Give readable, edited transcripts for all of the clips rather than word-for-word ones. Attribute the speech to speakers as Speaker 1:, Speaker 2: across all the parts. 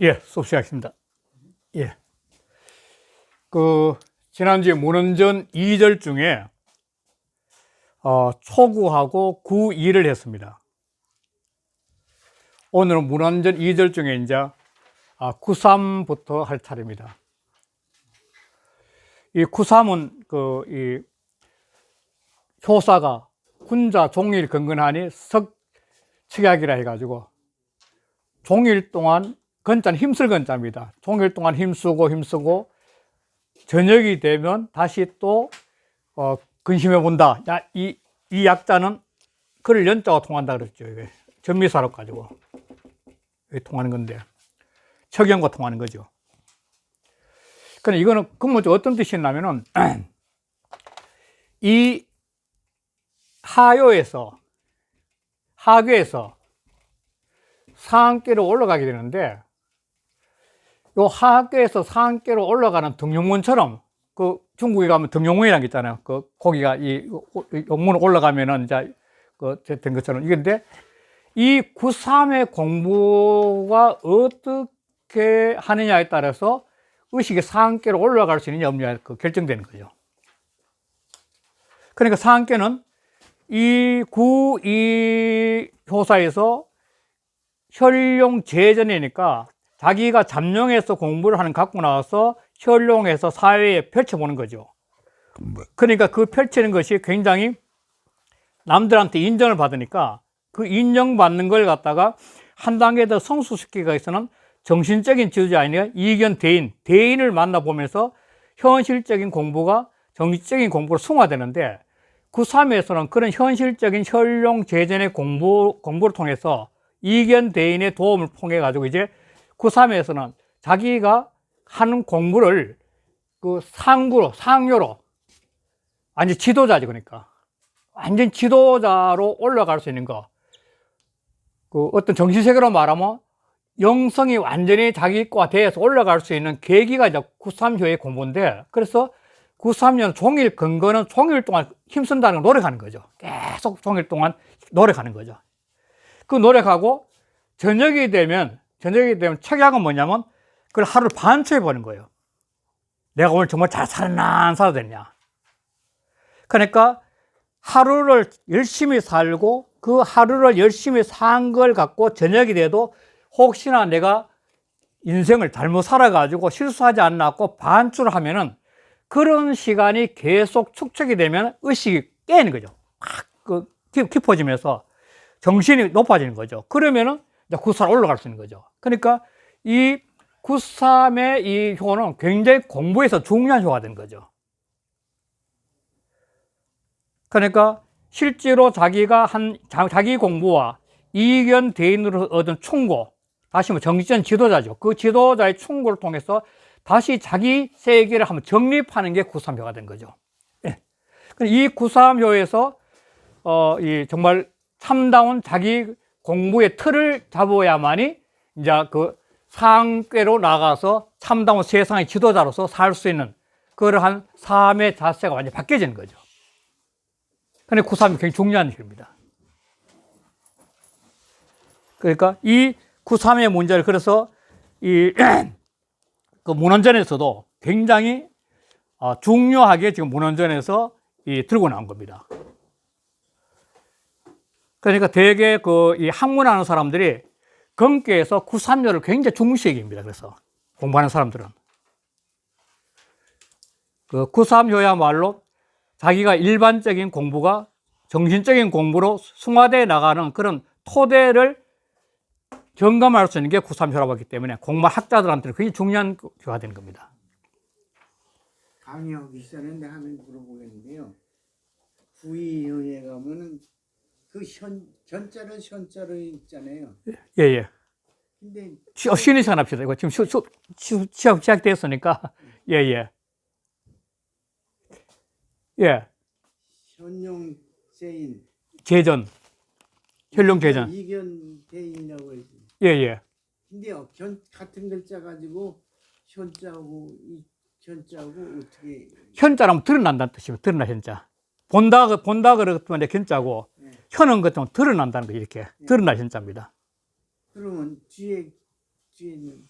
Speaker 1: 예, 수업 시작했습니다. 예. 지난주에 문헌전 2절 중에, 초구하고 구2를 했습니다. 오늘은 문헌전 2절 중에 이제, 구3부터 할 차례입니다. 이 구3은 이 효사가 군자 종일 건건하니 석측약이라 해가지고, 종일 동안 건자는 힘쓸 건자입니다. 종일 동안 힘쓰고 저녁이 되면 다시 또 근심해 본다. 이 약자는 그를 연자가 통한다 그랬죠. 이게 전미사로 가지고 통하는 건데 척연과 통하는 거죠. 그런데 이거는 근본적으로 어떤 뜻이 있냐면은 이 하교에서 상계로 올라가게 되는데, 요 하계에서 상계로 올라가는 등용문처럼, 중국에 가면 등용문이라는 게 있잖아요. 고기가 이 용문을 올라가면은 이제 된 것처럼. 이건데, 이 구3의 공부가 어떻게 하느냐에 따라서 의식이 상계로 올라갈 수 있느냐 없느냐 결정되는 거죠. 그러니까 상계는 이 구2 효사에서 혈룡 재전이니까 자기가 잠룡해서 공부를 갖고 나와서 혈룡해서 사회에 펼쳐보는 거죠. 그러니까 그 펼치는 것이 굉장히 남들한테 인정을 받으니까 그 인정받는 걸 갖다가 한 단계 더 성숙시키기 위해서는 정신적인 지도자 아니라 이견 대인을 만나보면서 현실적인 공부가 정신적인 공부로 승화되는데, 구3에서는 그런 현실적인 혈룡 재전의 공부를 통해서 이견 대인의 도움을 통해 가지고 이제 구3에서는 자기가 하는 공부를 상료로 완전 지도자지. 그러니까 완전 지도자로 올라갈 수 있는 거, 어떤 정신세계로 말하면 영성이 완전히 자기 거가 돼서 올라갈 수 있는 계기가 이제 구3효의 공부인데, 그래서 구3년 종일 근거는 종일 동안 힘쓴다는 걸 노력하는 거죠. 계속 종일 동안 노력하는 거죠. 그 노력하고 저녁이 되면 척약은 뭐냐면 그걸 하루를 반추해 보는 거예요. 내가 오늘 정말 잘 살았나 안 살아야 되냐. 그러니까 하루를 열심히 살고 그 하루를 열심히 산 걸 갖고 저녁이 돼도 혹시나 내가 인생을 잘못 살아가지고 실수하지 않았고 반추를 하면은 그런 시간이 계속 축적이 되면 의식이 깨는 거죠. 확 깊어지면서 정신이 높아지는 거죠. 그러면은 이제 구3 올라갈 수 있는 거죠. 그러니까 이 구3의 이 효는 굉장히 공부에서 중요한 효가 되는 거죠. 그러니까 실제로 자기가 자기 공부와 이견 대인으로 얻은 충고, 다시 정치적 지도자죠. 그 지도자의 충고를 통해서 다시 자기 세계를 한번 정립하는 게 구3효가 된 거죠. 예. 이 구3효에서 이 정말 참다운 자기 공부의 틀을 잡아야만이 이제 상계로 나가서 참다운 세상의 지도자로서 살 수 있는 그러한 삶의 자세가 완전히 바뀌어지는 거죠. 근데 구3이 굉장히 중요한 일입니다. 그러니까 이 구3의 문제를 그래서 문헌전에서도 굉장히 중요하게 지금 문헌전에서 들고 나온 겁니다. 그러니까 대개 이 학문하는 사람들이 검계에서 구3료를 굉장히 중시 여깁니다. 그래서 공부하는 사람들은 구3효야말로 자기가 일반적인 공부가 정신적인 공부로 승화되어 나가는 그런 토대를 점검할 수 있는 게 구3효라고 하기 때문에 공부 학자들한테는 굉장히 중요한 효가 되는 겁니다.
Speaker 2: 강의하기 전에 내가 한번 물어보겠는데요. 구2효에 가면은 전자를 현자로 읽잖아요.
Speaker 1: 예.
Speaker 2: 근데
Speaker 1: 쉬는 시간 합시다. 이거 지금 시험 시작됐으니까. 예.
Speaker 2: 현용 세인
Speaker 1: 재전. 혈룡 재전.
Speaker 2: 이견 대인이라고 해서.
Speaker 1: 예.
Speaker 2: 근데요, 같은 글자 가지고 현자하고 이 현자하고 어떻게
Speaker 1: 현자라면 드러난다는 뜻이에요. 드러나 현자. 본다 그러면 현자고, 현은 것좀 드러난다는 거, 이렇게 드러날 현자입니다.
Speaker 2: 그러면 뒤에는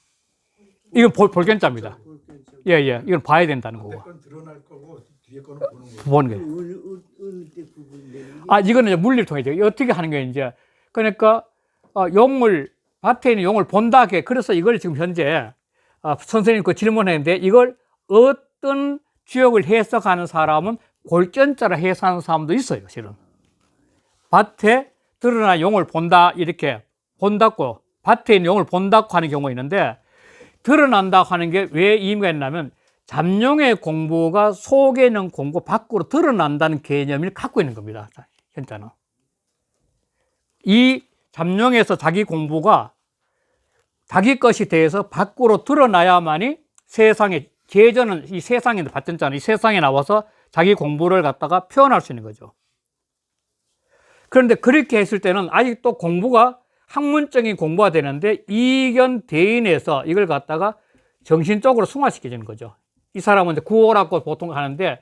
Speaker 1: 이건 볼견자입니다.
Speaker 2: 볼견자.
Speaker 1: 예, 예. 이건 봐야 된다는
Speaker 3: 앞에
Speaker 1: 거고.
Speaker 3: 건 드러날 거고 뒤에 거는 보는 거예요.
Speaker 1: 보는 거예요.
Speaker 2: 어느 때 구분되는 게?
Speaker 1: 아, 이거는 이제 물리를 통해서 어떻게 하는 거예요, 이제. 그러니까, 용을, 밭에 있는 용을 본다. 그래서 이걸 지금 현재, 선생님 그 질문했는데 이걸 어떤 주역을 해석하는 사람은 골전자로 해석하는 사람도 있어요, 실은. 밭에 드러난 용을 본다, 이렇게 본다고, 밭에 있는 용을 본다고 하는 경우가 있는데, 드러난다고 하는 게 왜 의미가 있냐면, 잠룡의 공부가 속에 있는 공부 밖으로 드러난다는 개념을 갖고 있는 겁니다, 현자는. 이 잠룡에서 자기 공부가 자기 것이 돼서 밖으로 드러나야만이 세상에, 계전은 이 세상에, 밭전자는 이 세상에 나와서 자기 공부를 갖다가 표현할 수 있는 거죠. 그런데 그렇게 했을 때는 아직도 공부가 학문적인 공부가 되는데 이견 대인에서 이걸 갖다가 정신적으로 승화시켜주는 거죠. 이 사람은 이제 구호라고 보통 하는데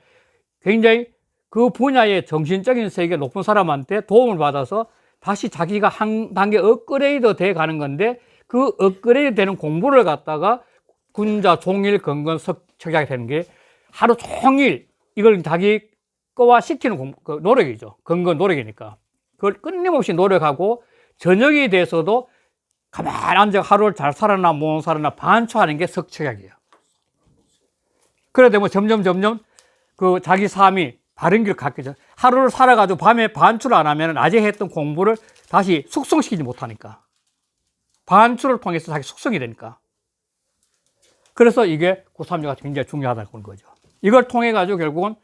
Speaker 1: 굉장히 그 분야의 정신적인 세계 높은 사람한테 도움을 받아서 다시 자기가 한 단계 업그레이드 돼 가는 건데 그 업그레이드 되는 공부를 갖다가 군자, 종일, 건건, 석척하게 되는 게 하루 종일 이걸 자기 거와 시키는 노력이죠. 건건 노력이니까. 그걸 끊임없이 노력하고 저녁이 돼서도 가만히 앉아 하루를 잘 살았나 못 살았나 반추하는 게 석척약이에요. 그래 되면 점점 그 자기 삶이 바른 길을 갖게 되죠. 하루를 살아가지고 밤에 반추를 안 하면 낮에 했던 공부를 다시 숙성시키지 못하니까. 반추를 통해서 자기 숙성이 되니까. 그래서 이게 구삼류가 굉장히 중요하다는 거죠. 이걸 통해 가지고 결국은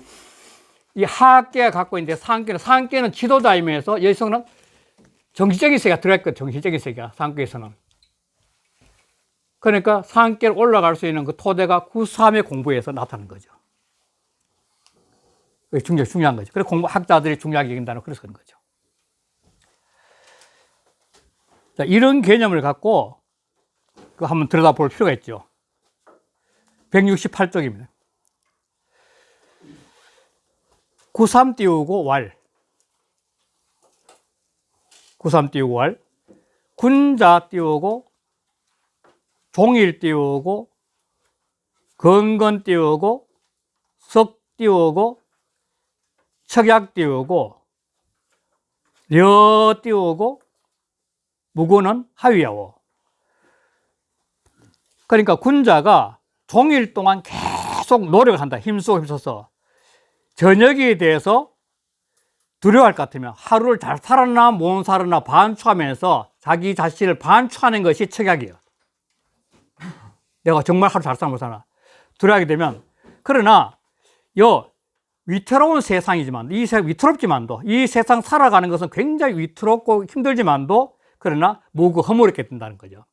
Speaker 1: 이 하학계가 갖고 있는데 상계는 지도자이면서 여기서는 정신적인 세계가 들어있거든요. 정신적인 세계가 상계에서는. 그러니까 상계로 올라갈 수 있는 그 토대가 구삼의 공부에서 나타나는 거죠. 그게 굉장히 중요한 거죠. 그래서 학자들이 중요하게 여긴다는 그래서 그런 거죠. 자, 이런 개념을 갖고 그 한번 들여다볼 필요가 있죠. 168쪽입니다. 구삼 띄우고 왈. 구삼 띄우고 왈. 군자 띄우고 종일 띄우고 건건 띄우고 석 띄우고 척약 띄우고 려 띄우고 무구는 하위야오. 그러니까 군자가 종일 동안 계속 노력을 한다. 힘써서 저녁에 대해서 두려워할 것 같으면 하루를 잘 살았나 못 살았나 반추하면서 자기 자신을 반추하는 것이 척약이에요. 내가 정말 하루 잘 살았나 못 살았나 두려워하게 되면, 그러나 위태로운 세상이지만 위태롭지만도 이 세상 살아가는 것은 굉장히 위태롭고 힘들지만도 그러나 무구 허물게 된다는 거죠.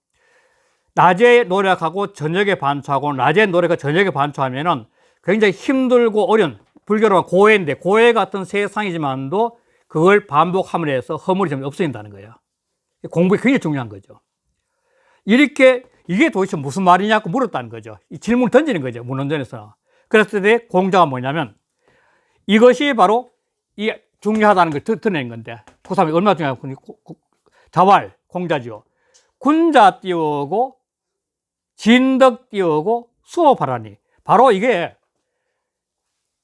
Speaker 1: 낮에 노력하고 저녁에 반추하고 낮에 노력하고 저녁에 반추하면은 굉장히 힘들고 어려운 불교로는 고해인데 고해 같은 세상이지만도 그걸 반복함으로 해서 허물이 좀 없어진다는 거예요. 공부가 굉장히 중요한 거죠. 이게 도대체 무슨 말이냐고 물었다는 거죠. 이 질문을 던지는 거죠. 문헌전에서. 그랬을 때 공자가 뭐냐면 이것이 바로 이 중요하다는 걸 드러낸 건데 구삼이 얼마나 중요하고 자왈 공자지요. 군자 띄우고 진덕 띄우고 수업하라니. 바로 이게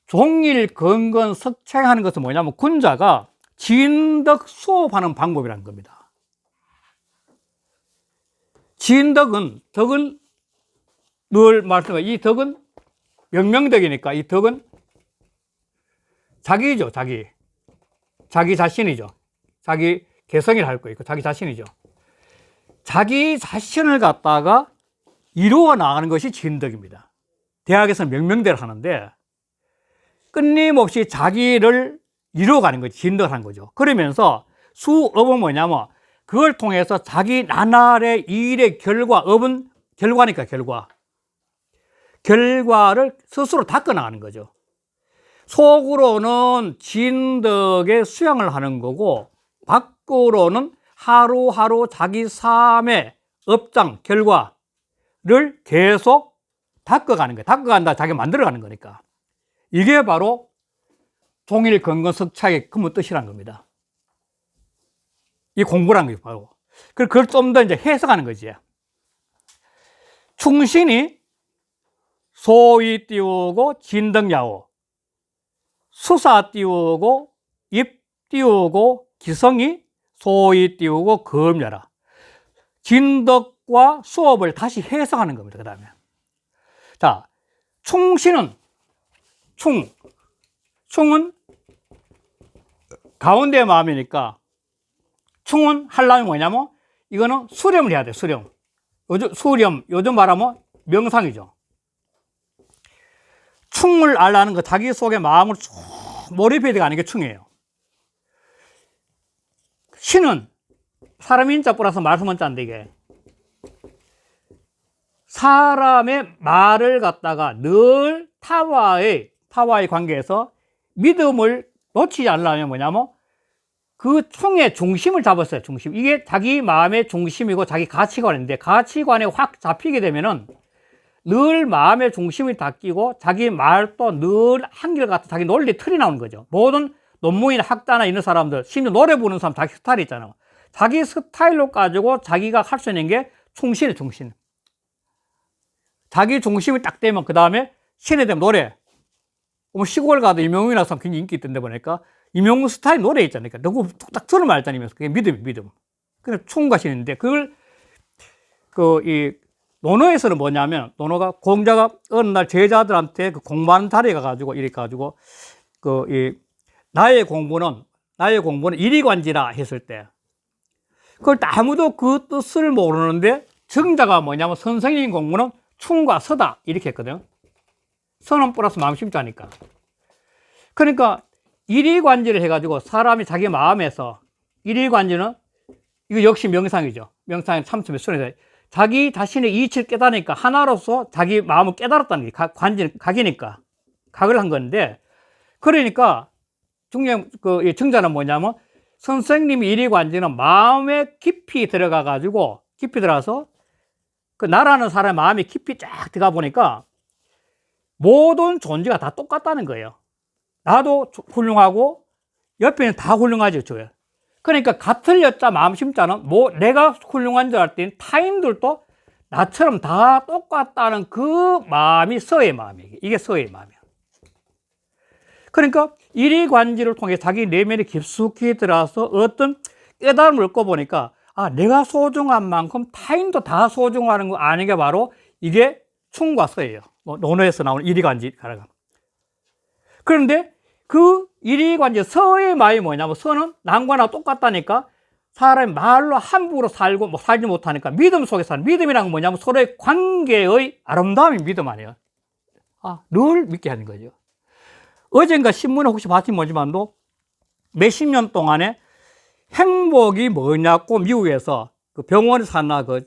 Speaker 1: 종일 건건 석책하는 것은 뭐냐면 군자가 진덕 수업하는 방법이라는 겁니다. 진덕은 덕은 늘 말씀해요. 이 덕은 명명덕이니까 이 덕은 자기죠. 자기 자신이죠. 자기 개성이라 할 거예요. 자기 자신이죠. 자기 자신을 갖다가 이루어 나가는 것이 진덕입니다. 대학에서는 명명대를 하는데 끊임없이 자기를 이루어가는 거지. 진덕을 하는 거죠. 그러면서 수업은 뭐냐면 그걸 통해서 자기 나날의 일의 업은 결과니까 결과를 스스로 닦아나가는 거죠. 속으로는 진덕의 수양을 하는 거고 밖으로는 하루하루 자기 삶의 업장, 결과를 계속 닦아가는 거예요. 닦아간다, 자기가 만들어가는 거니까. 이게 바로 종일 건건석차의 근본 뜻이라는 겁니다. 이 공부라는 게 바로. 그걸 좀 더 이제 해석하는 거지. 충신이 소위 띄우고 진덕야오, 수사 띄우고 입 띄우고 기성이 소위 띄우고 검야라. 진덕과 수업을 다시 해석하는 겁니다. 그 다음에. 자, 충신은, 충은 가운데 마음이니까, 충은 하려면 뭐냐면, 이거는 수렴을 해야 돼, 수렴. 요즘 말하면 명상이죠. 충을 알라는 거, 자기 속의 마음을 쭉 몰입해야 되는 게 충이에요. 신은 사람 인자 플러스 말씀은 짠데, 이게 사람의 말을 갖다가 늘 타와의 관계에서 믿음을 놓치지 않으려면 뭐냐면 그 충의 중심을 잡았어요. 중심. 이게 자기 마음의 중심이고 자기 가치관인데, 가치관에 확 잡히게 되면은 늘 마음의 중심이 닦이고 자기 말도 늘 한결같은 자기 논리 틀이 나오는 거죠. 모든 논문이나 학자나 이런 사람들, 심지어 노래 부르는 사람 자기 스타일이 있잖아요. 자기 스타일로 가지고 자기가 할 수 있는 게 충신이에요, 충신. 자기 중심이 딱 되면 그 다음에 신이 되면 노래. 시골 가도 이명웅이라는 사람 굉장히 인기 있던데 보니까 이명웅 스타일 노래 있잖아요. 너무 뚝딱 들으면 알잖아요. 그게 믿음. 그게 충과 신인데 그걸 이 논어에서는 뭐냐면, 논어가 공자가 어느 날 제자들한테 그 공부하는 자리에 가가지고 이렇게 가지고 나의 공부는 이리관지라 했을 때, 그걸 아무도 그 뜻을 모르는데 정자가 뭐냐면 선생님 공부는 충과 서다 이렇게 했거든요. 서는 플러스 마음 심자니까. 그러니까 이리관지를 해가지고 사람이 자기 마음에서, 이리관지는 이거 역시 명상이죠. 명상의 참수의 순에서 자기 자신의 이치를 깨달으니까 하나로서 자기 마음을 깨달았다는 게 관지는 각이니까 각을 한 건데, 그러니까 정자는 뭐냐면 선생님이 이리관지는 마음에 깊이 들어가서 그 나라는 사람의 마음이 깊이 쫙 들어가 보니까 모든 존재가 다 똑같다는 거예요. 나도 훌륭하고 옆에는 다 훌륭하죠, 저게. 그러니까 같을 여자 마음 심자는 내가 훌륭한 줄 알 때는 타인들도 나처럼 다 똑같다는 그 마음이 서의 마음이에요. 이게 서의 마음이에요. 그러니까 이리관지를 통해 자기 내면에 깊숙이 들어와서 어떤 깨달음을 얻고 보니까, 내가 소중한 만큼 타인도 다 소중하는 거 아는 게 바로 이게 충과 서예요. 논어에서 나오는 이리관지. 그런데 그 이리관지 서의 마음이 뭐냐면, 서는 남과 나 똑같다니까 사람이 말로 함부로 살지 못하니까 믿음 속에 사는, 믿음이란 건 뭐냐면 서로의 관계의 아름다움이 믿음 아니에요. 늘 믿게 하는 거죠. 어젠가 신문에 혹시 봤는지 모르지만도 몇십 년 동안에 행복이 뭐냐고 미국에서 그 병원에서 하나 그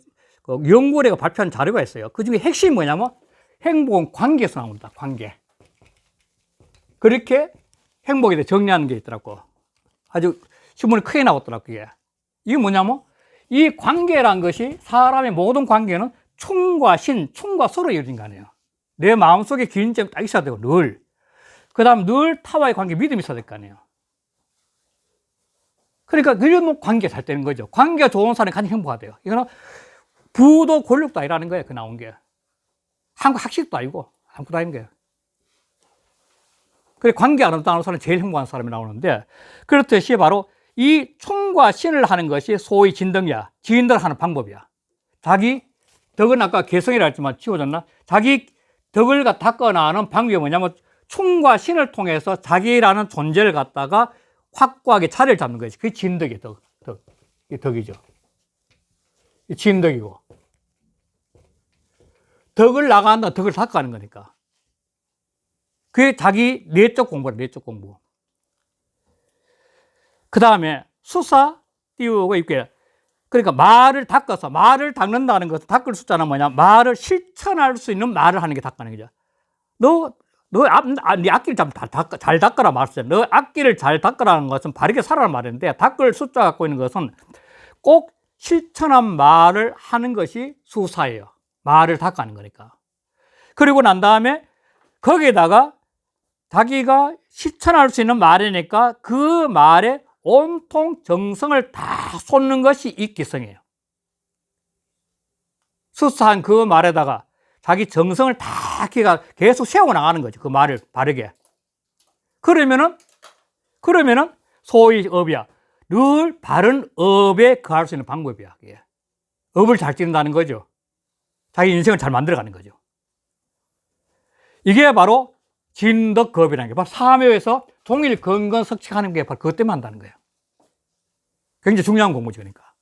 Speaker 1: 연구원회가 발표한 자료가 있어요. 그 중에 핵심이 뭐냐면 행복은 관계에서 나옵니다. 관계. 그렇게 행복에 대해 정리하는 게 있더라고. 아주 신문에 크게 나왔더라고, 그게. 이게 뭐냐면 이 관계란 것이, 사람의 모든 관계는 충과 신, 충과 서로 이어진 거 아니에요. 내 마음속에 기준점이 딱 있어야 되고, 늘. 그 다음 늘 타와의 관계, 믿음이 있어야 될 거 아니에요. 그러니까 그러면 관계가 잘 되는 거죠. 관계가 좋은 사람이 가장 행복하대요. 이거는 부도 권력도 아니라는 거예요. 그 나온 게. 한국 학식도 아니고 아무것도 아닌 거예요. 그래, 관계 아름다운 사람이 제일 행복한 사람이 나오는데, 그렇듯이 바로 이 충과 신을 하는 것이 소위 진덕이야. 지인들 하는 방법이야. 자기 덕은 아까 개성이라 했지만 지워졌나? 자기 덕을 닦아나가는 방법이 뭐냐면 충과 신을 통해서 자기라는 존재를 갖다가 확고하게 자리를 잡는 것이, 그게 진덕이에요. 이게 덕이죠. 이 진덕이고. 덕을 나간다, 덕을 닦아가는 거니까. 그게 자기 내적 공부라, 내적 공부. 그 다음에 수사 띄우고 입게. 그러니까 말을 닦아서, 말을 닦는다는 것은, 닦을 숫자는 뭐냐, 말을 실천할 수 있는 말을 하는 게 닦는 거죠. 네 악기를 잘 닦아라 말했어요. 너 악기를 잘 닦아라는 것은 바르게 살아라는 말인데, 닦을 숫자 갖고 있는 것은 꼭 실천한 말을 하는 것이 수사예요. 말을 닦아는 거니까. 그리고 난 다음에 거기에다가 자기가 실천할 수 있는 말이니까 그 말에 온통 정성을 다 쏟는 것이 이 기성이에요. 수사한 그 말에다가 자기 정성을 다 기가 계속 세워나가는 거죠. 그 말을 바르게. 그러면은 소위 업이야. 늘 바른 업에 거할 수 있는 방법이야. 그게. 업을 잘 찍는다는 거죠. 자기 인생을 잘 만들어가는 거죠. 이게 바로 진덕겁이라는 게 바로 사묘에서 종일 건건석칙하는 게 바로 그것 때문에 한다는 거예요. 굉장히 중요한 공부죠. 그러니까.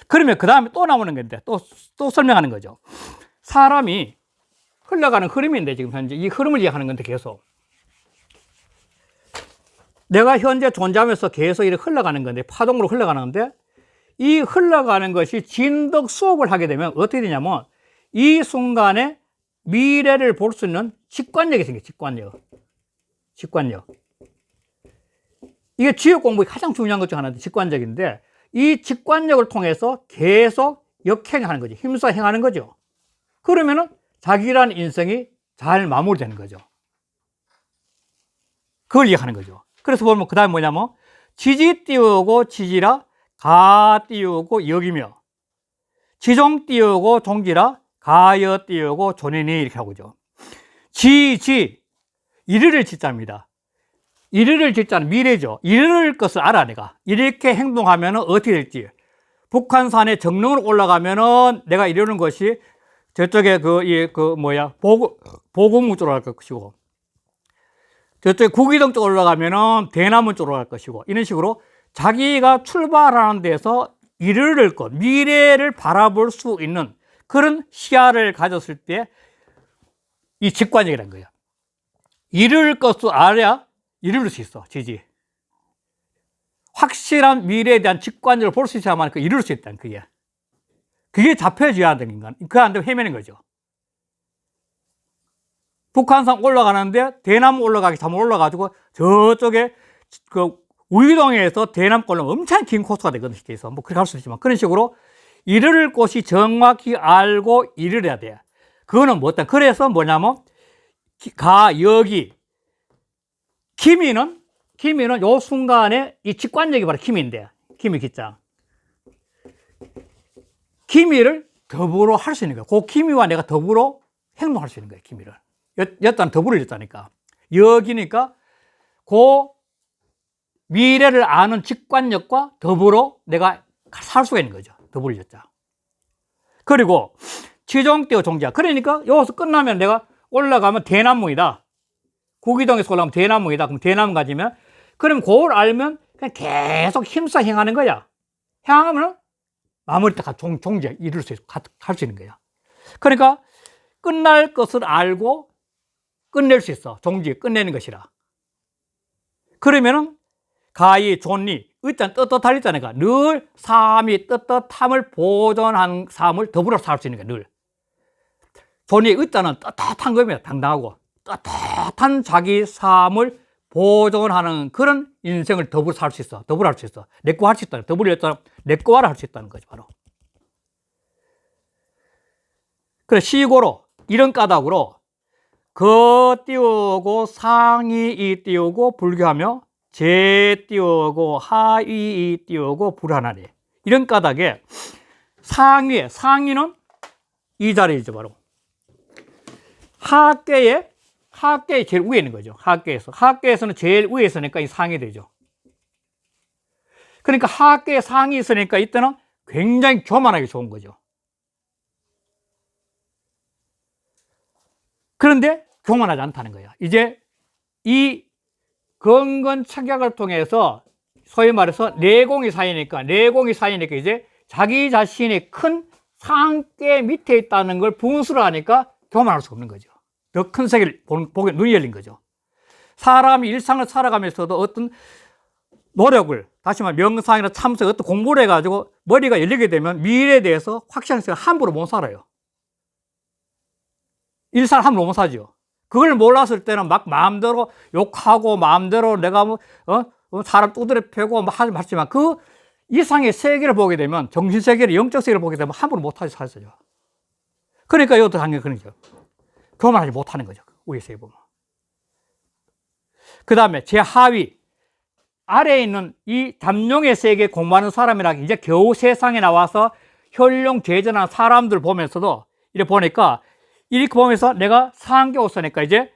Speaker 1: 그러면 그 다음에 또 나오는 건데 또 설명하는 거죠. 사람이 흘러가는 흐름인데 지금 현재 이 흐름을 이해하는 건데 계속 내가 현재 존재하면서 계속 이렇게 흘러가는 건데 파동으로 흘러가는데 이 흘러가는 것이 진덕 수업을 하게 되면 어떻게 되냐면 이 순간에 미래를 볼 수 있는 직관력이 생겨요. 직관력. 이게 지역 공부의 가장 중요한 것 중 하나인데 직관력인데 이 직관력을 통해서 계속 역행하는 거죠. 힘써 행하는 거죠. 그러면은 자기라는 인생이 잘 마무리되는 거죠. 그걸 이해하는 거죠. 그래서 보면 그 다음에 뭐냐면 지지 띄우고 지지라 가 띄우고 역이며 지종 띄우고 종지라 가여 띄우고 존이니 이렇게 하고죠. 이르를 짓자입니다. 이르를 짓자는 미래죠. 이르를 것을 알아 내가. 이렇게 행동하면 어떻게 될지. 북한산에 정릉으로 올라가면은 내가 이루는 것이 저쪽에 보금무 쪽으로 갈 것이고 저쪽에 구기동 쪽으로 올라가면은 대나무 쪽으로 갈 것이고 이런 식으로 자기가 출발하는 데서 이르를 것, 미래를 바라볼 수 있는 그런 시야를 가졌을 때 이 직관력이라는 거예요. 이룰 것을 알아야 이룰 수 있어, 지지. 확실한 미래에 대한 직관력을 볼 수 있어야만 이룰 수 있다는 그게. 그게 잡혀져야 되는 건. 그게 안 되면 헤매는 거죠. 북한산 올라가는데 대나무 올라가기 잘못 올라가지고 저쪽에 그 우이동에서 대나무 올라가면 엄청 긴 코스가 되거든, 쉽게 해서. 뭐 그렇게 할 수 있지만 그런 식으로 이를 곳이 정확히 알고 이르려야 돼. 그거는 뭐다? 그래서 뭐냐면 여기 기미는 요 순간에 이 직관력이 바로 기미인데 기미 기자. 기미를 더불어 할 수 있는 거야. 그 기미와 내가 더불어 행동할 수 있는 거야, 기미를. 여자는 더불어 였다니까. 여기니까 그 미래를 아는 직관력과 더불어 내가 살 수가 있는 거죠. 더불어 였자. 그리고 지종대어 종자. 그러니까 여기서 끝나면 내가 올라가면 대나무이다. 구기동에서 올라가면 대나무이다. 그럼 대나무 가지면 그럼 그걸 알면 그냥 계속 힘써 행하는 거야. 행하면 마무리 딱 종제 이룰 수 있고 갈 수 있는 거야. 그러니까 끝날 것을 알고 끝낼 수 있어. 종지 끝내는 것이라. 그러면은 가히 존리 일단 떳떳할 있잖아요. 늘 삶이 떳떳함을 보존한 삶을 더불어 살 수 있는 거야. 늘 존리 일단은 떳떳한 겁니다. 당당하고 떳떳한 자기 삶을 보존하는 그런 인생을 더불어 살 수 있어. 더불어 할 수 있어. 내 거 할 수 있다. 더불어 내 거화를 할 수 있다는 거죠. 바로. 그래 시고로 이런 까닭으로 거 띄우고 상이 이 띄우고 불교하며 제 띄우고 하이 이 띄우고 불하나니 이런 까닭에 상위는 이 자리이죠. 바로 하계의 제일 위에 있는 거죠. 하계에서는 제일 위에 있으니까 이 상이 되죠. 그러니까 하계에 상이 있으니까 이때는 굉장히 교만하기 좋은 거죠. 그런데 교만하지 않다는 거예요. 이제 이 건건착약을 통해서 소위 말해서 내공이 쌓이니까 이제 자기 자신이 큰 상계 밑에 있다는 걸 분수를 하니까 교만할 수 없는 거죠. 더 큰 세계를 보게 눈이 열린 거죠. 사람이 일상을 살아가면서도 어떤 노력을 다시 말해 명상이나 참석 어떤 공부를 해가지고 머리가 열리게 되면 미래에 대해서 확실한 생각 함부로 못 살아요. 일상을 함부로 못 살죠. 그걸 몰랐을 때는 막 마음대로 욕하고 마음대로 내가 사람 두드려 패고 하지만 그 이상의 세계를 보게 되면 정신세계를 영적 세계를 보게 되면 함부로 못하지 살죠. 그러니까 이것도 당연히 그런 거죠. 교만하지 못하는 거죠. 위에 세계 보면. 그 다음에 제 하위 아래에 있는 이 담룡의 세계 공부하는 사람이라 이제 겨우 세상에 나와서 현룡 제전한 사람들 보면서도 이렇게 보니까 이렇게 보면서 내가 상계 옷서니까 이제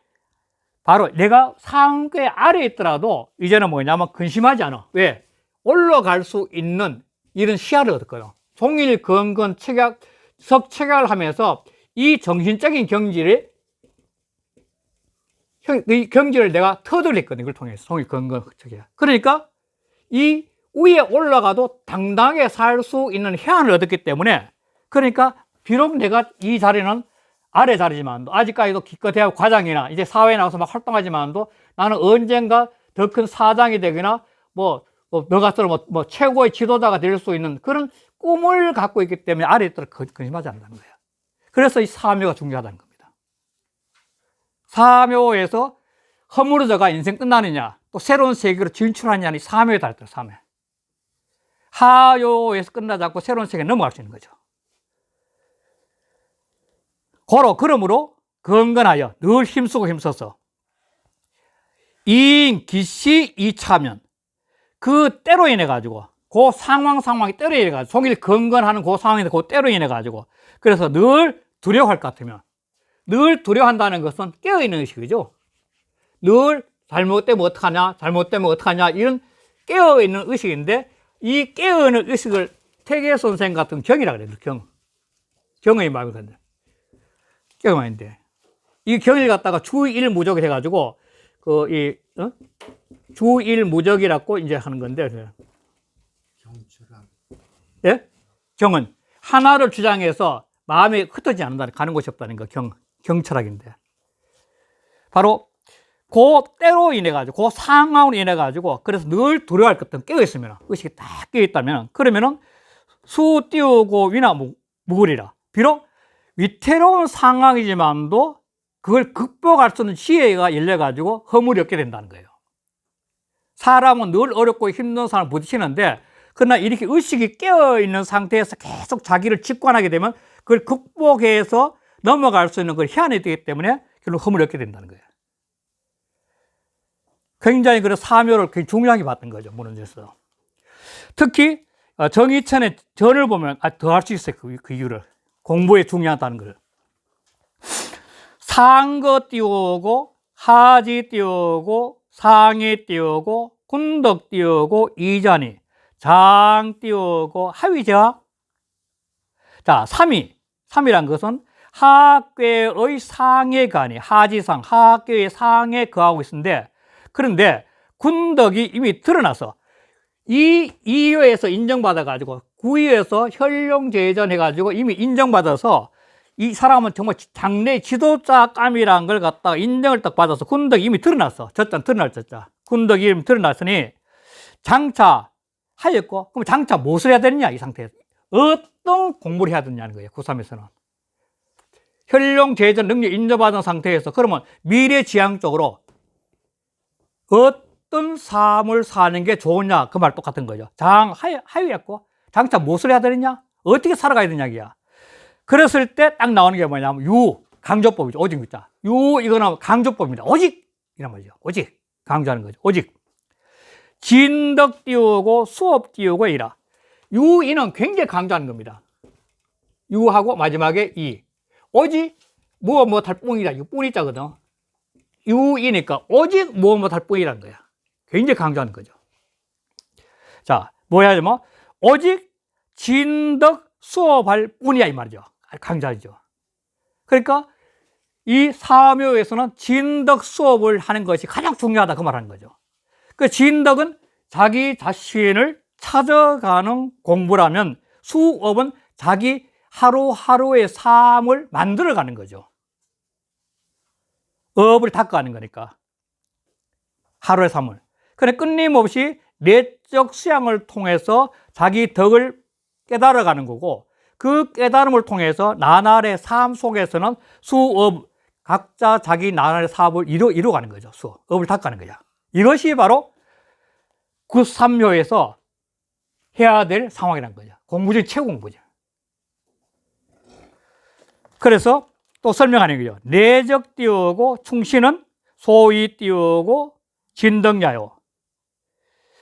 Speaker 1: 바로 내가 상계 아래에 있더라도 이제는 뭐냐면 근심하지 않아. 왜? 올라갈 수 있는 이런 시야를 얻었거든. 종일 건건 책약, 석책약을 하면서 이 정신적인 경지를 이 경지를 내가 터득했거든. 이걸 통해서 종일 건건 책약. 그러니까 이 위에 올라가도 당당하게 살 수 있는 해안을 얻었기 때문에 그러니까 비록 내가 이 자리는 아래 자리지만도 아직까지도 기껏해야 과장이나 이제 사회에 나와서 막 활동하지만도 나는 언젠가 더 큰 사장이 되거나 너 같은 뭐 최고의 지도자가 될 수 있는 그런 꿈을 갖고 있기 때문에 아래에 있도록 근심하지 않는다는 거예요. 그래서 이 사묘가 중요하다는 겁니다. 사묘에서 허물어져가 인생 끝나느냐 또 새로운 세계로 진출하느냐는 이 사묘에 달렸다. 사묘. 하요에서 끝나지 않고 새로운 세계에 넘어갈 수 있는 거죠. 그러므로 건건하여 늘 힘쓰고 힘써서 이인 기시 이차면 그 때로 인해 가지고 그 상황이 때로 인해 가지고 종일 건건하는 그 상황인데 그 때로 인해 가지고 그래서 늘 두려워할 것 같으면 늘 두려워한다는 것은 깨어있는 의식이죠. 늘 잘못되면 어떡하냐 잘못되면 어떡하냐 이런 깨어있는 의식인데 이 깨어있는 의식을 태계 선생 같은 경이라고 그래요. 경의 말이거든요. 경인데 이 경을 갖다가 주일 무적이 돼가지고 주일 무적이라고 이제 하는 건데
Speaker 2: 경철학.
Speaker 1: 예? 경은 하나를 주장해서 마음이 흩어지지 않는다 가는 곳이 없다는 거 경철학인데 바로 그 때로 인해 가지고 그 상황으로 인해 가지고 그래서 늘 두려워할 것 같은 깨어 있으면 의식이 딱 깨어 있다면 그러면은 수 띄우고 위나 무구리라 비록 위태로운 상황이지만도 그걸 극복할 수 있는 지혜가 열려가지고 허물이 없게 된다는 거예요. 사람은 늘 어렵고 힘든 상황을 부딪히는데 그러나 이렇게 의식이 깨어있는 상태에서 계속 자기를 직관하게 되면 그걸 극복해서 넘어갈 수 있는 걸 해안이 되기 때문에 결국 허물이 없게 된다는 거예요. 굉장히 그래서 사묘를 굉장히 중요하게 봤던 거죠. 문헌에서. 특히 정의천의 전을 보면 더 할 수 있어요. 그 이유를. 공부에 중요하다는 걸. 상거 띄우고 하지 띄우고 상이 띄우고 군덕 띄우고 이전이 장 띄우고 하위자. 자, 3이란 것은 하괴의 상에 가니 하지상 하괴의 상에 거하고 있는데 그런데 군덕이 이미 드러나서 이 2회에서 인정받아가지고 9회에서 현룡제전해가지고 이미 인정받아서 이 사람은 정말 장래 지도자감이라는 걸 갖다가 인정을 딱 받아서 군덕이 이미 드러났어. 젖자 드러날 젖자. 군덕이 이미 드러났으니 장차 하였고 그럼 장차 무엇을 해야 되느냐 이 상태에서 어떤 공부를 해야 되느냐는 거예요. 구3에서는 현룡제전 능력 인정받은 상태에서 그러면 미래지향적으로 어떤 삶을 사는 게 좋으냐 그 말 똑같은 거죠. 하위였고 장차 무엇을 해야 되느냐 어떻게 살아가야 되냐기야. 그랬을 때 딱 나오는 게 뭐냐면 강조법이죠. 오직 유자. 이거는 강조법입니다. 오직 이란 말이죠. 오직 강조하는 거죠. 오직 진덕 띄우고 수업 띄우고 이라. 이는 굉장히 강조하는 겁니다. 하고 마지막에 이. 오직 무엇 못할 뿐이다. 이거 뿐이자거든. 이니까 오직 무엇 못할 뿐이라는 거야. 굉장히 강조하는 거죠. 자, 뭐야 되면 오직 진덕 수업할 뿐이야 이 말이죠. 강조하죠. 그러니까 이 사묘에서는 진덕 수업을 하는 것이 가장 중요하다 그 말하는 거죠. 그 진덕은 자기 자신을 찾아가는 공부라면 수업은 자기 하루하루의 삶을 만들어가는 거죠. 업을 닦아가는 거니까 하루의 삶을. 그래 끊임없이 내적 수양을 통해서 자기 덕을 깨달아가는 거고 그 깨달음을 통해서 나날의 삶 속에서는 수업 각자 자기 나날의 사업을 이루어가는 거죠. 업을 닦아가는 거야. 이것이 바로 구3묘에서 해야 될 상황이라는 거죠. 공부 중 최고 공부죠. 그래서 또 설명하는 거죠. 내적 띄우고 충신은 소위 띄우고 진덕야요.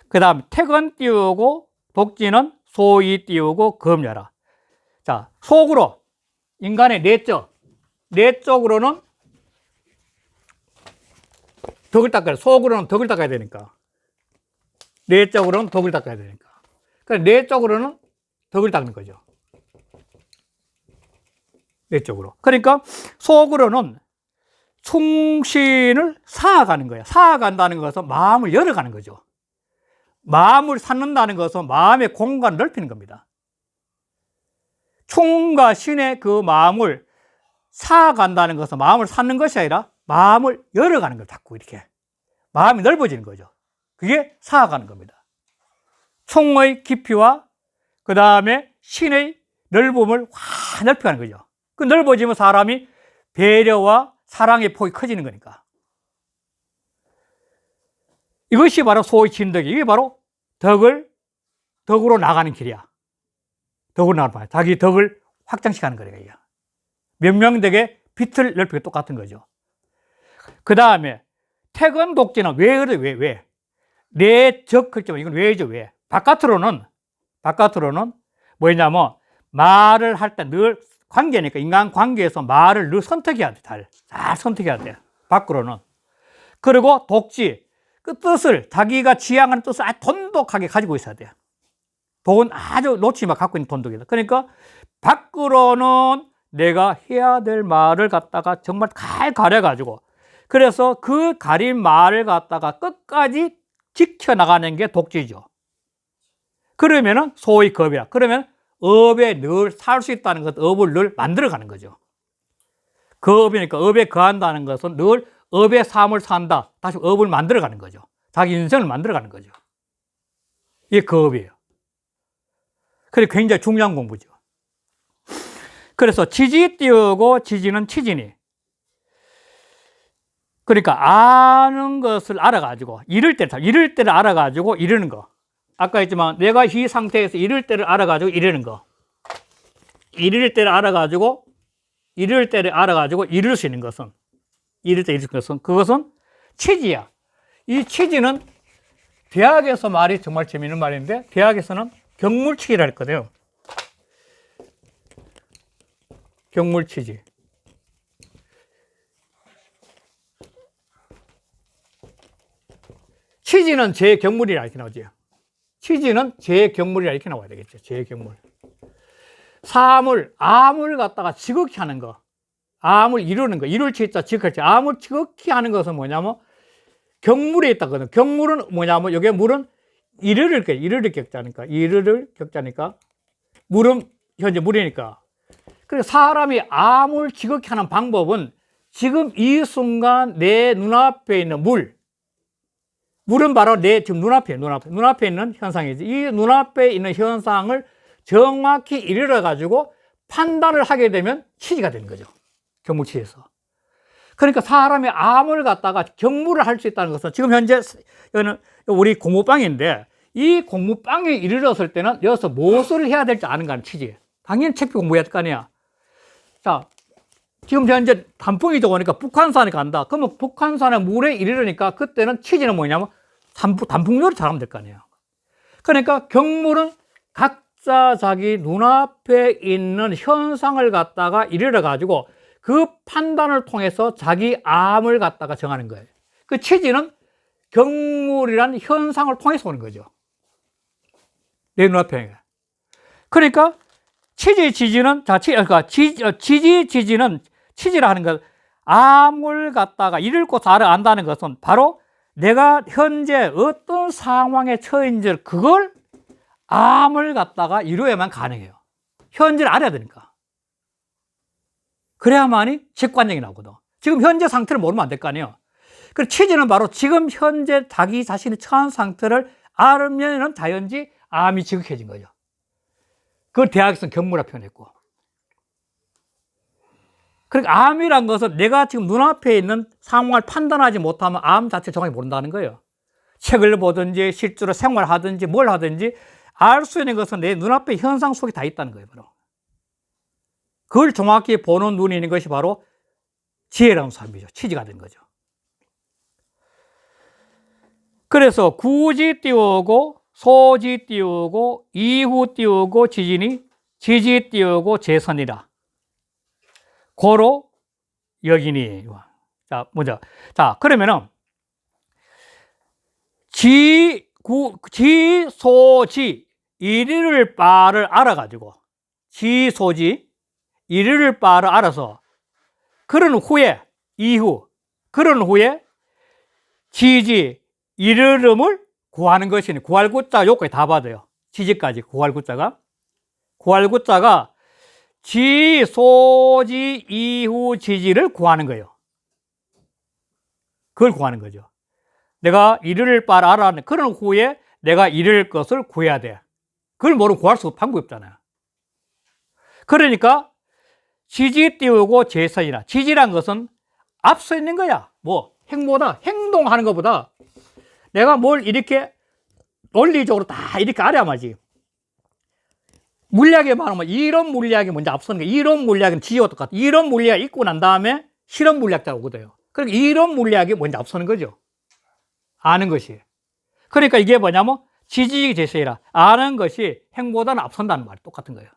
Speaker 1: 그 다음 퇴근 띄우고 독지는 소위 띄우고 검야라. 자, 속으로 인간의 내적으로는 덕을 닦아야 돼. 속으로는 덕을 닦아야 되니까. 내적으로는 덕을 닦아야 되니까. 그러니까 내적으로는 덕을 닦는 거죠. 내적으로. 그러니까 속으로는 충신을 쌓아가는 거예요. 쌓아간다는 것은 마음을 열어가는 거죠. 마음을 쌓는다는 것은 마음의 공간을 넓히는 겁니다. 충과 신의 그 마음을 쌓아간다는 것은 마음을 쌓는 것이 아니라 마음을 열어가는 거예요. 자꾸 이렇게. 마음이 넓어지는 거죠. 그게 쌓아가는 겁니다. 충의 깊이와 그 다음에 신의 넓음을 확 넓혀가는 거죠. 그 넓어지면 사람이 배려와 사랑의 폭이 커지는 거니까. 이것이 바로 소위 진덕이, 이게 바로 덕으로 나가는 길이야. 덕으로 나가는 거야. 자기 덕을 확장시키는 거예요. 명명덕의 빛을 넓히고 똑같은 거죠. 그 다음에 퇴근 독지는 왜 그래? 왜? 내적 글자만 이건 왜죠? 왜? 바깥으로는 뭐냐면 말을 할 때 늘 관계니까 인간 관계에서 말을 늘 선택해야 돼. 잘 선택해야 돼. 밖으로는. 그리고 독지 그 뜻을 자기가 지향하는 뜻을 아주 돈독하게 가지고 있어야 돼요. 독은 아주 놓치지 마 갖고 있는 돈독이다. 그러니까 밖으로는 내가 해야 될 말을 갖다가 정말 잘 가려가지고 그래서 그 가린 말을 갖다가 끝까지 지켜나가는 게 독지죠. 그러면은 소위 겁이야. 그러면 업에 늘 살 수 있다는 것은 업을 늘 만들어가는 거죠. 그 업이니까 업에 거한다는 것은 늘 업의 삶을 산다. 다시 업을 만들어가는 거죠. 자기 인생을 만들어가는 거죠. 이게 그 업이에요. 그게 굉장히 중요한 공부죠. 그래서 지지 띄우고 지지는 치지니. 그러니까 아는 것을 알아가지고 이를 때를 알아가지고 이르는 거. 아까 했지만 내가 이 상태에서 이를 때를 알아가지고 이르는 거. 이를 때를 알아가지고 이룰 수 있는 것은 그것은 치지야. 이 치지는 대학에서 말이 정말 재미있는 말인데 대학에서는 경물치지라 했거든요. 경물치지. 치지는 제 경물이라 이렇게 나오죠. 치지는 제 경물이라 이렇게 나와야 되겠죠. 제 경물. 암을 갖다가 지극히 하는 거. 암을 이루는 거. 이룰 치자 지극히. 암을 지극히 하는 것은 뭐냐면 경물에 있다거든. 경물은 뭐냐면 여기 물은 이르를 겪자니까. 물은 현재 물이니까. 그래서 사람이 암을 지극히 하는 방법은 지금 이 순간 내 눈앞에 있는 물은 바로 내 지금 눈앞에 있는 현상이지. 이 눈앞에 있는 현상을 정확히 이르러가지고 판단을 하게 되면 치지가 되는 거죠. 경물치에서. 그러니까 사람이 암을 갖다가 경물을 할 수 있다는 것은 지금 현재 여기는 우리 공부방인데 이 공부방에 이르렀을 때는 여기서 무엇을 해야 될지 아는 거 아니야, 치지. 당연히 책표 공부해야 될 거 아니야. 자, 지금 현재 단풍이 좋으니까 북한산에 간다. 그러면 북한산에 물에 이르르니까 그때는 치지는 뭐냐면 단풍요리 잘하면 될 거 아니에요. 그러니까 경물은 각자 자기 눈앞에 있는 현상을 갖다가 이르러 가지고 그 판단을 통해서 자기 암을 갖다가 정하는 거예요. 그 치지는 경물이란 현상을 통해서 오는 거죠. 내 눈앞에. 그러니까 지지는 치지라 하는 것, 암을 갖다가 이룰 곳을 안다는 것은 바로 내가 현재 어떤 상황에 처해인지 그걸 암을 갖다가 이루어야만 가능해요. 현재를 알아야 되니까. 그래야만이 직관력이 나오거든. 지금 현재 상태를 모르면 안 될 거 아니에요. 그래서 치지는 바로 지금 현재 자기 자신의 처한 상태를 알으면 자연지 암이 지극해진 거죠. 그걸 대학에서는 경무라 표현했고. 그러니까 암이란 것은 내가 지금 눈앞에 있는 상황을 판단하지 못하면 암 자체를 정확히 모른다는 거예요. 책을 보든지 실제로 생활하든지 뭘 하든지 알 수 있는 것은 내 눈앞에 현상 속에 다 있다는 거예요. 바로. 그걸 정확히 보는 눈이 있는 것이 바로 지혜라는 삶이죠. 치지가 된 거죠. 그래서 구지 띄우고 소지 띄우고 이후 띄우고 지지니 지지 띄우고 제선이라. 고로 여기니. 자, 먼저. 자, 그러면은, 지소지, 이르를 바를 알아가지고, 지소지, 이르를 바를 알아서, 그런 후에, 지지, 이르름을 구하는 것이니, 구할 구자 요까지 다 받아요. 지지까지, 구할 구자가. 구할 구자가, 지소지 이후 지지를 구하는 거예요. 그걸 구하는 거죠. 내가 이를 바를 알아는 그런 후에 내가 이를 것을 구해야 돼. 그걸 모르고 구할 수 없는 방법이 없잖아요. 그러니까 지지 띄우고 제선이라. 지지란 것은 앞서 있는 거야. 뭐 행동하는 것보다 내가 뭘 이렇게 논리적으로 다 이렇게 알아야지. 물리학에 말하면 이론 물리학이 먼저 앞서는 거예요. 이론 물리학은 지지와 똑같아. 이론 물리학 있고 난 다음에 실험 물리학자가 오거든요. 그러니까 이론 물리학이 먼저 앞서는 거죠. 아는 것이. 그러니까 이게 뭐냐면 지지 제선이라. 아는 것이 행보다는 앞선다는 말이 똑같은 거예요.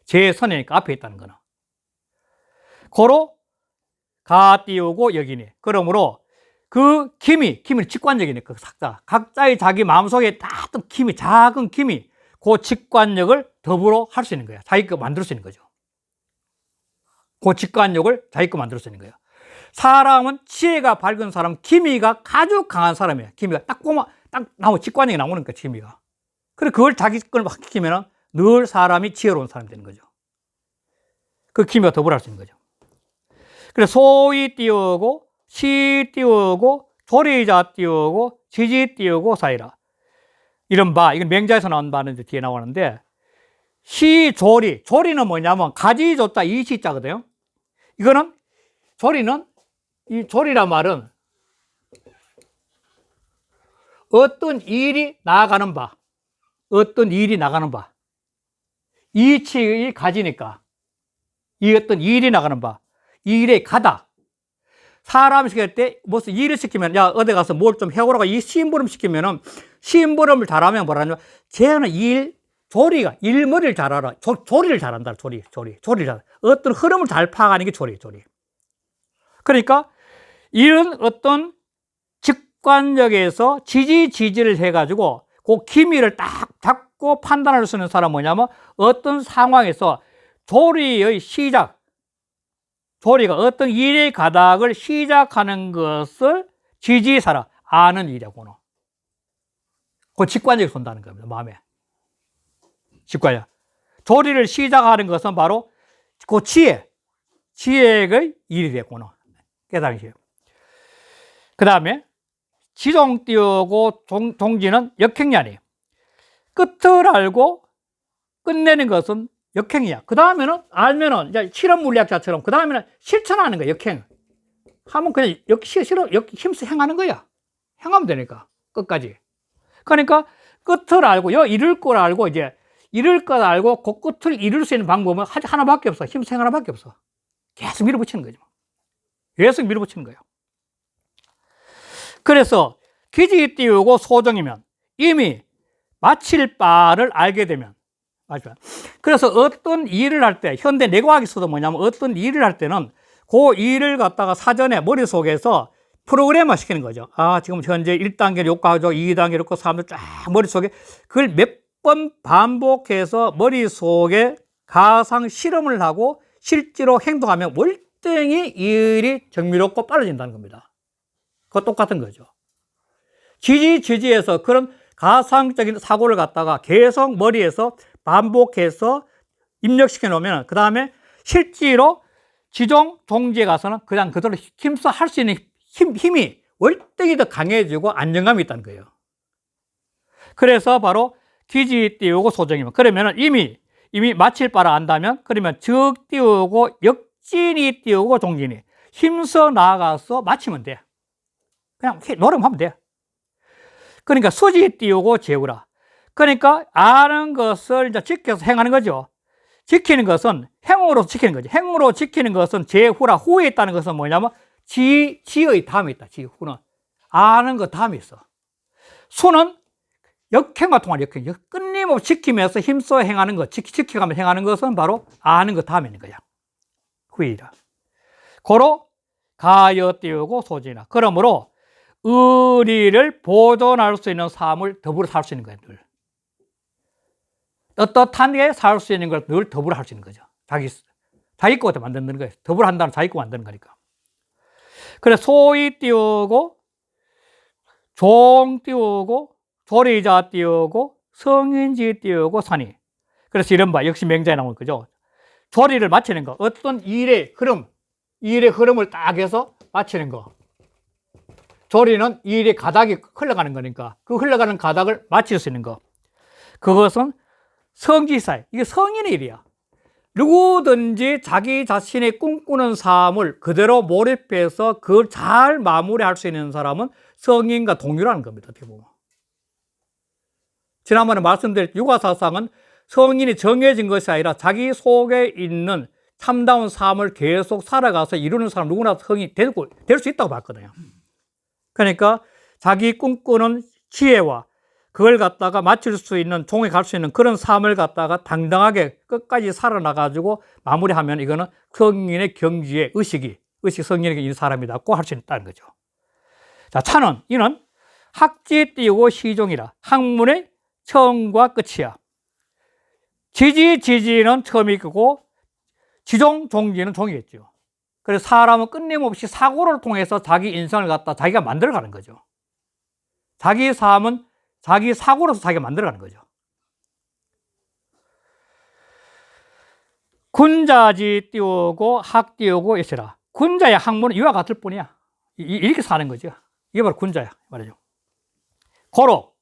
Speaker 1: 제선이니까 앞에 있다는 거는. 고로 가 띄우고 여기니. 그러므로 그 기미는 직관적이니까 그 삭자. 각자의 자기 마음속에 딱 작은 기미, 그 직관력을 더불어 할 수 있는 거예요. 자기 거 만들 수 있는 거죠. 그 직관력을 자기 거 만들 수 있는 거예요. 사람은 지혜가 밝은 사람, 기미가 아주 강한 사람이에요. 기미가 딱 나오면 직관력이 나오니까 기미가. 그래 그걸 자기 걸 확 키면은 늘 사람이 지혜로운 사람이 되는 거죠. 그 기미가 더불어 할 수 있는 거죠. 그래서 소위 띄우고, 시 띄우고, 조리자 띄우고, 지지 띄우고 사이라. 이런 바, 이건 맹자에서 나온 바는 이제 뒤에 나오는데, 조리는 뭐냐면 가지 조자 이시자거든요. 이거는 이 조리란 말은 어떤 일이 나아가는 바, 이치의 가지니까 이 어떤 일이 나가는 바, 일의 가다. 사람이 시킬 때 무슨 일을 시키면 야 어디 가서 뭘 좀 해오라고 이 심부름 시키면은 심부름을 잘하면 뭐라냐면 쟤는 조리가 일머리를 잘 알아. 조리를 잘한다. 조리를 잘. 어떤 흐름을 잘 파악하는 게 조리. 그러니까 이런 어떤 직관력에서 지지를 해가지고 그 기미를 딱 잡고 판단할 수 있는 사람은 뭐냐면 어떤 상황에서 조리가 어떤 일의 가닥을 시작하는 것을 지지사라. 아는 일이라고는. 그 직관력이 손다는 겁니다. 마음에. 직관력. 조리를 시작하는 것은 바로 그 지혜의 일이 됐구나. 깨달으세요. 그 다음에 지종 띄우고 종지는 역행량이에요. 끝을 알고 끝내는 것은 역행이야. 그 다음에는 알면은 이제 실험 물리학자처럼 그 다음에는 실천하는 거야. 역행. 하면 그냥 힘써 행하는 거야. 행하면 되니까 끝까지. 그러니까 끝을 알고 이룰 걸 알고 이제 이룰 걸 알고 그 끝을 이룰 수 있는 방법은 하나밖에 없어. 힘써 행하나밖에 없어. 계속 밀어붙이는 거죠. 계속 밀어붙이는 거예요. 그래서 기지 띄우고 소정이면 이미 마칠 바를 알게 되면 그래서 어떤 일을 할 때 현대 내과학에서도 뭐냐면 어떤 일을 할 때는 그 일을 갖다가 사전에 머릿속에서 프로그램화 시키는 거죠. 아 지금 현재 1단계를 요구하죠. 2단계를 요구 사람들 쫙 머릿속에 그걸 몇 번 반복해서 머릿속에 가상 실험을 하고 실제로 행동하면 월등히 일이 정밀롭고 빨라진다는 겁니다. 그거 똑같은 거죠. 지지에서 그런 가상적인 사고를 갖다가 계속 머리에서 반복해서 입력시켜 놓으면 그 다음에 실제로 지종 종지에 가서는 그냥 그대로 힘써 할 수 있는 힘이 월등히 더 강해지고 안정감이 있다는 거예요. 그래서 바로 기지 띄우고 소정이면 그러면 이미 마칠 바를 안다면 그러면 적 띄우고 역진이 띄우고 종진이 힘써 나가서 마치면 돼. 그냥 노력하면 돼. 그러니까 수지 띄우고 재우라. 그러니까 아는 것을 이제 지켜서 행하는 거죠. 지키는 것은 행으로 지키는 거죠. 행으로 지키는 것은 재후라. 후에 있다는 것은 뭐냐면 지의 다음에 있다. 후는 아는 것 다음에 있어. 수는 역행과 통할 역행. 끊임없이 지키면서 힘써 행하는 것, 지켜가며 행하는 것은 바로 아는 것 다음에 있는 거야. 후이라. 고로 가여 띄우고 소진이라. 그러므로 의리를 보존할 수 있는 삶을 더불어 살 수 있는 거예요. 늘. 떳떳하게 살 수 있는 걸 늘 더불어 할 수 있는 거죠. 자기 것도 만드는 거예요. 더불어 한다는 자기 거 만드는 거니까. 그래 소위 띄우고 종 띄우고 조리자 띄우고 성인지 띄우고 산이. 그래서 이런 바 역시 맹자에 나오는 거죠. 조리를 마치는 거. 어떤 일의 흐름을 딱 해서 마치는 거. 조리는 일의 가닥이 흘러가는 거니까 그 흘러가는 가닥을 마칠 수 있는 거. 그것은 성지사에. 이게 성인의 일이야. 누구든지 자기 자신의 꿈꾸는 삶을 그대로 몰입해서 그걸 잘 마무리할 수 있는 사람은 성인과 동일하는 겁니다. 어떻게 보면. 지난번에 말씀드린 육아사상은 성인이 정해진 것이 아니라 자기 속에 있는 참다운 삶을 계속 살아가서 이루는 사람 누구나 성인이 될 수 있다고 봤거든요. 그러니까 자기 꿈꾸는 지혜와 그걸 갖다가 마칠 수 있는, 종에 갈 수 있는 그런 삶을 갖다가 당당하게 끝까지 살아나가지고 마무리하면 이거는 성인의 경지의 의식 성인에게 있는 사람이라고 할 수 있다는 거죠. 자, 차는, 이는 학지 띄우고 시종이라. 학문의 처음과 끝이야. 지지는 처음이고, 지종, 종지는 종이겠죠. 그래서 사람은 끊임없이 사고를 통해서 자기 인생을 갖다 자기가 만들어가는 거죠. 자기 삶은 자기 사고로서 자기가 만들어가는 거죠. 군자지 띄우고 학 띄우고 있으라. 군자의 학문은 이와 같을 뿐이야. 이렇게 사는 거죠. 이게 바로 군자야 말이죠. 고로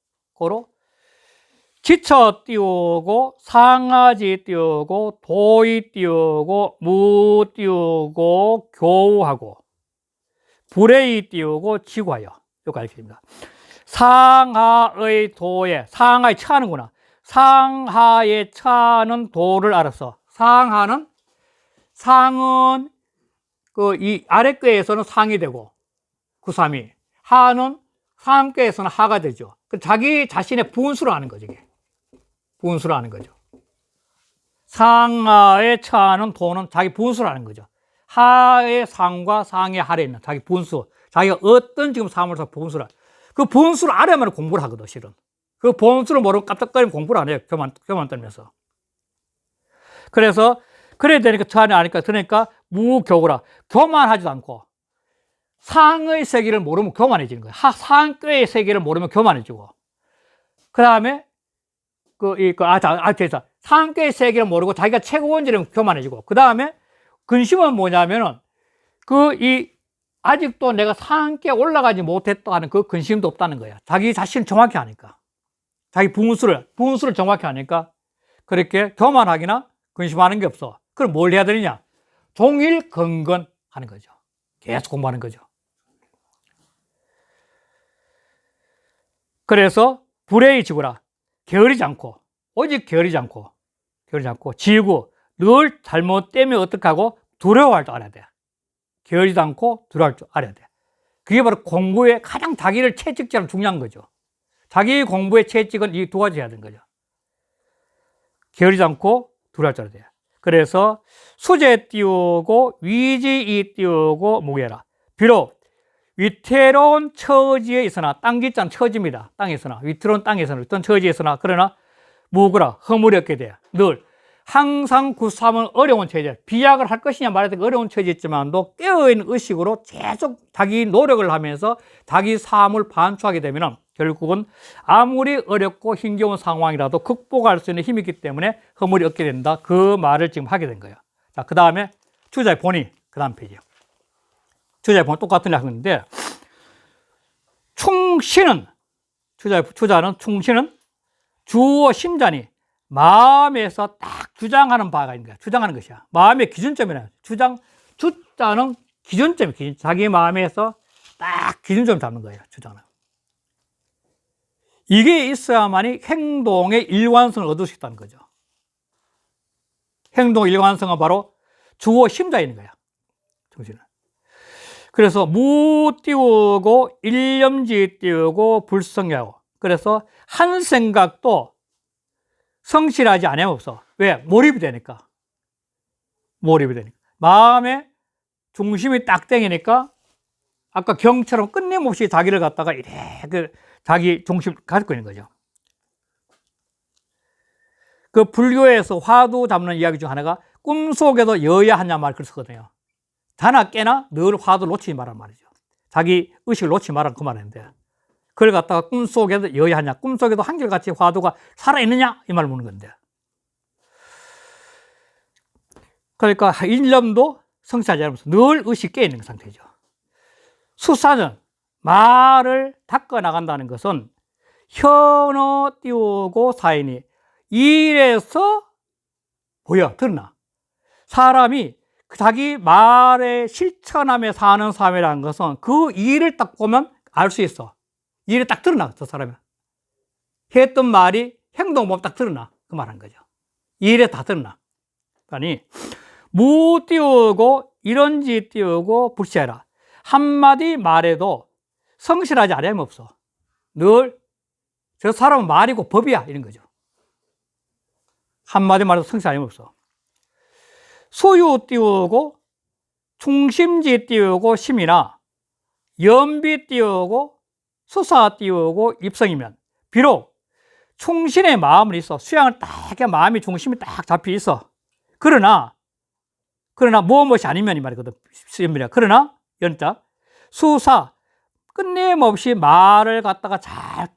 Speaker 1: 지처 띄우고 상하지 띄우고 도이 띄우고 무 띄우고 교우하고 불의 띄우고 지구하여. 여기까지 됩니다. 상하의 도에, 상하에 처하는구나. 상하에 처하는 도를 알았어. 상은 이 아랫괴에서는 상이 되고 구삼이, 하는 상괴에서는 하가 되죠. 자기 자신의 분수를 아는 거죠. 이게 분수를 아는 거죠. 상하에 처하는 도는 자기 분수를 아는 거죠. 하의 상과 상의 하에 있는 자기 분수, 자기가 어떤 지금 삶을 살 분수를, 그 본수를 알아야만 공부를 하거든, 실은. 그 본수를 모르고 깜짝거리면 공부를 안 해요, 교만 떨면서. 그래서, 그래야 되니까, 저 안에 아니까, 그러니까, 무교구라. 교만하지도 않고, 상의 세계를 모르면 교만해지는 거예요. 상교의 세계를 모르면 교만해지고. 그 다음에, 상교의 세계를 모르고 자기가 최고원지는 교만해지고. 그 다음에, 근심은 뭐냐면은, 아직도 내가 상께 올라가지 못했다는 그 근심도 없다는 거야. 자기 자신을 정확히 아니까. 자기 분수를 정확히 아니까 그렇게 교만하기나 근심하는 게 없어. 그럼 뭘 해야 되느냐? 종일 건건하는 거죠. 계속 공부하는 거죠. 그래서 불의 지구라. 게으르지 않고, 오직 게으르지 않고 지구, 늘 잘못되면 어떡하고 두려워할 줄 알아야 돼. 게으르지 않고 두려워할 줄 알아야 돼. 그게 바로 공부에 가장 자기를 채찍질하는 중요한 거죠. 자기 공부의 채찍은 이 두 가지 해야 되는 거죠. 게으르지 않고 두려워할 줄 알아야 돼. 그래서 수재 띄우고 위지이 띄우고 무게라. 비록 위태로운 처지에 있으나, 땅짓자는 처지입니다. 땅에서나, 위태로운 땅에서나, 어떤 처지에 있으나, 그러나 무구라, 허물이 없게 돼. 늘 항상 구삼은 어려운 처지야. 비약을 할 것이냐 말해야 되고 어려운 처지였지만도 깨어있는 의식으로 계속 자기 노력을 하면서 자기 삶을 반추하게 되면 결국은 아무리 어렵고 힘겨운 상황이라도 극복할 수 있는 힘이 있기 때문에 허물이 없게 된다. 그 말을 지금 하게 된 거예요. 자, 그 다음에 주자의 본의, 그 다음 페이지요. 주자의 본 똑같은 약인데, 충신은, 주자는 충신은 주어 심자니 마음에서 딱 주장하는 바가 있는 거야. 주장하는 것이야. 마음의 기준점이라. 주자는 기준점이, 자기 마음에서 딱 기준점 잡는 거예요. 주장은. 이게 있어야만이 행동의 일관성을 얻을 수 있다는 거죠. 행동의 일관성은 바로 주어 심자에 있는 거야. 정신은. 그래서 무 띄우고 일념지 띄우고 불성하고, 그래서 한 생각도 성실하지 않으면 없어. 왜? 몰입이 되니까. 몰입이 되니까. 마음의 중심이 딱 땡기니까 아까 경처럼 끊임없이 자기를 갖다가 이래 자기 중심 가지고 있는 거죠. 그 불교에서 화두 잡는 이야기 중 하나가 꿈속에도 여야 하냐 말 그걸 쓰거든요. 자나 깨나 늘 화두 놓치지 말란 말이죠. 자기 의식을 놓치지 말란 그 말인데 그걸 갖다가 꿈속에도 여야 하냐, 꿈속에도 한결같이 화두가 살아있느냐 이 말을 묻는 건데, 그러니까 일념도 성취하지 않으면서 늘 의식이 깨있는 상태죠. 수사는 말을 닦아 나간다는 것은 현어 띄우고 사인이 일에서 보여 드러나. 사람이 자기 말에 실천하며 사는 삶이라는 것은 그 일을 딱 보면 알 수 있어. 일에 딱 드러나. 저 사람이 했던 말이 행동 보면 딱 드러나. 그 말한 거죠. 일에 다 드러나. 아니 무 띄우고 이런지 띄우고 불시해라. 한마디 말에도 성실하지 않으면 없어. 늘 저 사람은 말이고 법이야 이런 거죠. 한마디 말에도 성실하지 않으면 없어. 소유 띄우고 충심지 띄우고 심이나 연비 띄우고 수사 띄우고 입성이면 비록 충신의 마음은 있어. 수양을 딱 해 마음이 중심이 딱 잡혀 있어. 그러나 무엇이 아니면 이 말이거든. 그러나 연자 수사 끝내없이 말을 갖다가 잘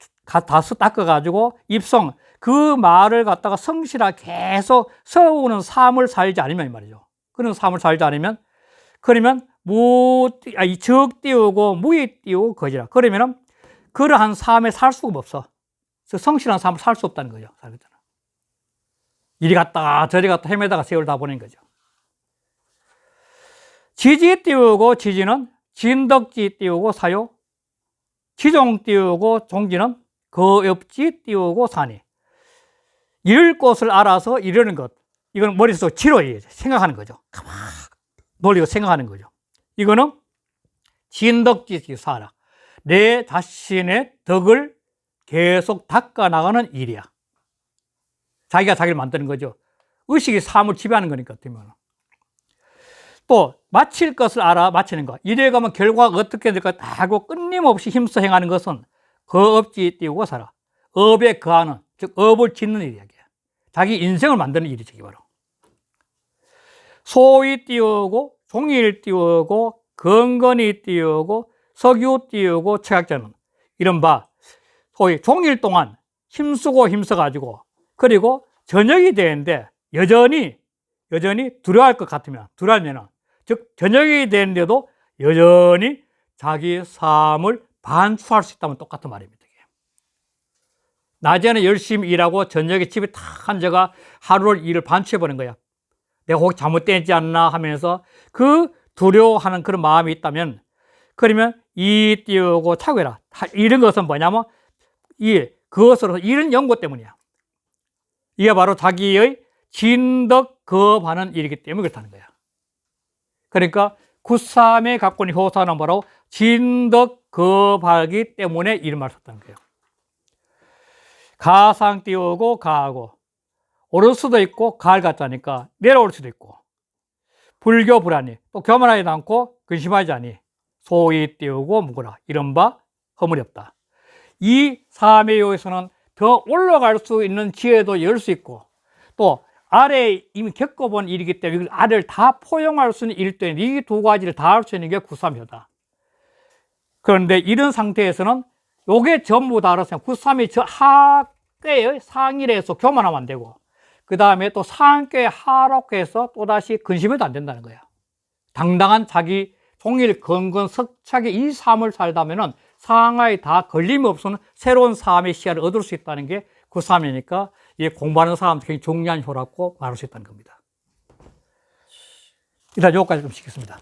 Speaker 1: 다스 닦아가지고 입성 그 말을 갖다가 성실하게 계속 세우는 삶을 살지 않으면 이 말이죠. 그런 삶을 살지 않으면 그러면 적 띄우고 무이 띄우고 거지라. 그러면은 그러한 삶에 살 수가 없어. 성실한 삶을 살 수 없다는 거죠. 이리 갔다가 저리 갔다 헤매다가 세월 다 보낸 거죠. 지지 띄우고 지지는 진덕지 띄우고 사요. 지종 띄우고 종지는 거엽지 띄우고 사니. 이룰 곳을 알아서 이루는 것. 이건 머릿속 지로에 생각하는 거죠. 가만 놀리고 생각하는 거죠. 이거는 진덕지 사라. 내 자신의 덕을 계속 닦아나가는 일이야. 자기가 자기를 만드는 거죠. 의식이 삶을 지배하는 거니까. 또 마칠 것을 알아 마치는 것. 이래 가면 결과가 어떻게 될까 다 하고 끊임없이 힘써 행하는 것은 거업지 띄우고 살아. 업에 거하는, 즉 업을 짓는 일이야. 자기 인생을 만드는 일이죠. 바로 소위 띄우고 종일 띄우고 건건히 띄우고 석유 띄우고 최학자는 이른바 소위 종일 동안 힘쓰고 힘써가지고 그리고 저녁이 되는데 여전히 두려워할 것 같으면 두려우면은 즉 저녁이 되는데도 여전히 자기 삶을 반추할 수 있다면 똑같은 말입니다. 낮에는 열심히 일하고 저녁에 집에 탁 앉아가 하루를 일을 반추해버린 거야. 내가 혹시 잘못되지 않나 하면서 그 두려워하는 그런 마음이 있다면 그러면 이 띄우고 차고해라. 이런 것은 뭐냐면 그것으로 이런 연고 때문이야. 이게 바로 자기의 진덕거업하는 일이기 때문에 그렇다는 거야. 그러니까 굿삼에 갖고 있는 효사는 바로 진덕거업하기 때문에 이런 말을 썼다는 거예요. 가상 띄우고 가하고 오를 수도 있고 가을 같다니까 내려올 수도 있고 불교 불안이 또 교만하지 않고 근심하지 않니 소위 띄우고 묵으라. 이른바 허물이 없다. 이 삼매요에서는 더 올라갈 수 있는 지혜도 열 수 있고 또 아래에 이미 겪어본 일이기 때문에 이걸 아래를 다 포용할 수 있는 일 때문에 이 두 가지를 다 할 수 있는 게 굿삼이다. 그런데 이런 상태에서는 요게 전부 다 알아서 굿삼이 저 하께의 상일에서 교만하면 안 되고 그 다음에 또 상께의 하락해서 또다시 근심해도 안 된다는 거야. 당당한 자기 종일 건건 석차게 이 삶을 살다면은 상하에 다 걸림이 없으면 새로운 삶의 시야를 얻을 수 있다는 게 굿삼이니까 이 공부하는 사람한테 굉장히 중요한 효라고 말할 수 있다는 겁니다. 일단 요거까지 좀 시켰습니다.